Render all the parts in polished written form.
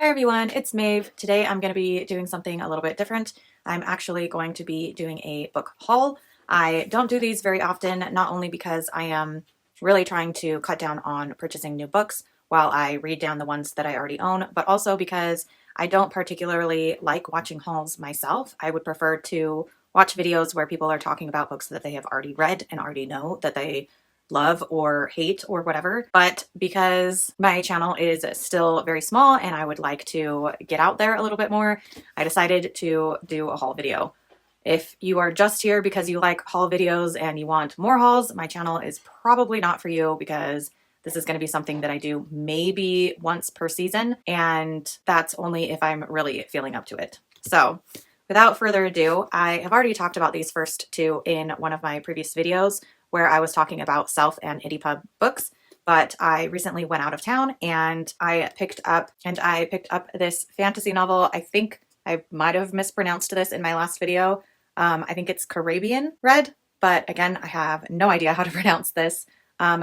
Hi everyone, it's Maeve. Today I'm going to be doing something a little bit different. I'm actually going to be doing a book haul. I don't do these very often, not only because I am really trying to cut down on purchasing new books while I read down the ones that I already own, but also because I don't particularly like watching hauls myself. I would prefer to watch videos where people are talking about books that they have already read and already know that they love or hate or whatever. But because my channel is still very small and I would like to get out there a little bit more, I decided to do a haul video. If you are just here because you like haul videos and you want more hauls, my channel is probably not for you, because this is going to be something that I do maybe once per season, and that's only if I'm really feeling up to it. So without further ado, I have already talked about these first two in one of my previous videos where I was talking about self and indie pub books, but I recently went out of town and I picked up this fantasy novel. I think I might have mispronounced this in my last video. I think it's Caribbean Red, but again, I have no idea how to pronounce this.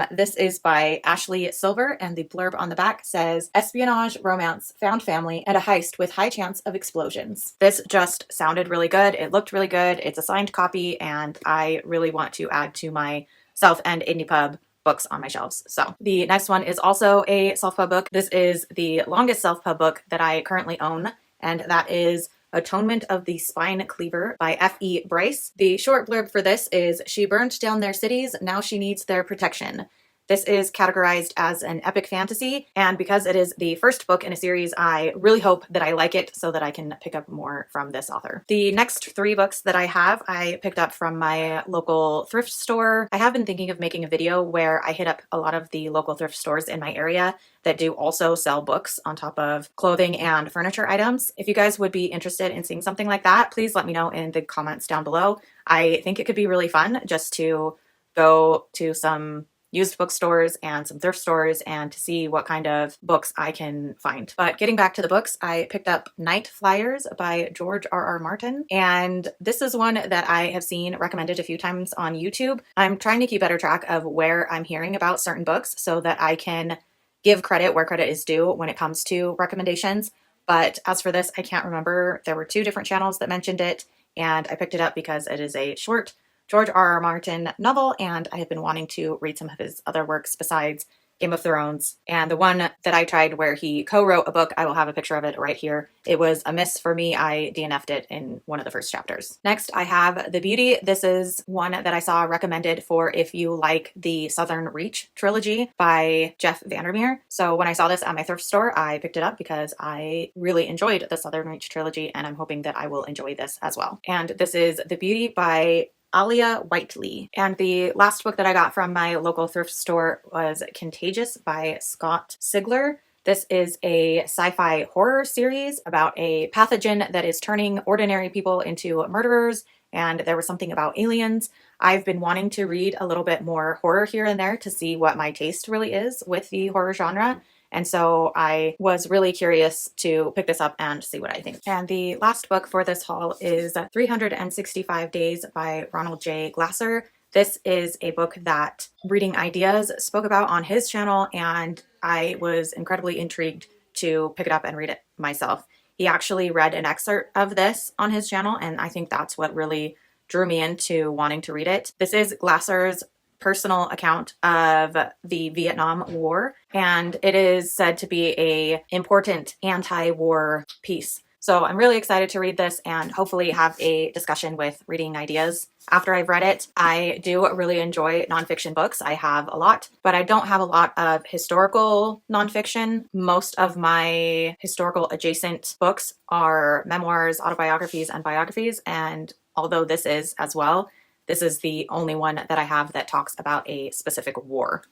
This is by Ashley Silver, and the blurb on the back says, espionage, romance, found family, and a heist with high chance of explosions. This just sounded really good. It looked really good. It's a signed copy, and I really want to add to my self and indie pub books on my shelves. So the next one is also a self-pub book. This is the longest self-pub book that I currently own, and that is Atonement of the Spine Cleaver by F.E. Bryce. The short blurb for this is, she burned down their cities, now she needs their protection. This is categorized as an epic fantasy, and because it is the first book in a series, I really hope that I like it so that I can pick up more from this author. The next three books that I picked up from my local thrift store. I have been thinking of making a video where I hit up a lot of the local thrift stores in my area that do also sell books on top of clothing and furniture items. If you guys would be interested in seeing something like that, please let me know in the comments down below. I think it could be really fun just to go to some used bookstores and some thrift stores and to see what kind of books I can find. But getting back to the books, I picked up Night Flyers by George R.R. Martin, and this is one that I have seen recommended a few times on YouTube. I'm trying to keep better track of where I'm hearing about certain books so that I can give credit where credit is due when it comes to recommendations. But as for this, I can't remember. There were two different channels that mentioned it, and I picked it up because it is a short George R.R. Martin novel, and I have been wanting to read some of his other works besides Game of Thrones. And the one that I tried where he co-wrote a book, I will have a picture of it right here. It was a miss for me. I DNF'd it in one of the first chapters. Next, I have The Beauty. This is one that I saw recommended for if you like the Southern Reach trilogy by Jeff Vandermeer. So when I saw this at my thrift store, I picked it up because I really enjoyed the Southern Reach trilogy, and I'm hoping that I will enjoy this as well. And this is The Beauty by Alia Whiteley. And the last book that I got from my local thrift store was Contagious by Scott Sigler. This is a sci-fi horror series about a pathogen that is turning ordinary people into murderers, and there was something about aliens. I've been wanting to read a little bit more horror here and there to see what my taste really is with the horror genre. And so I was really curious to pick this up and see what I think. And the last book for this haul is 365 Days by Ronald J. Glasser. This is a book that Reading Ideas spoke about on his channel, and I was incredibly intrigued to pick it up and read it myself. He actually read an excerpt of this on his channel, and I think that's what really drew me into wanting to read it. This is Glasser's personal account of the Vietnam War, and it is said to be a important anti-war piece. So I'm really excited to read this and hopefully have a discussion with Reading Ideas after I've read it. I do really enjoy nonfiction books. I have a lot, but I don't have a lot of historical nonfiction. Most of my historical adjacent books are memoirs, autobiographies, and biographies, and although this is as well, this is the only one that I have that talks about a specific war.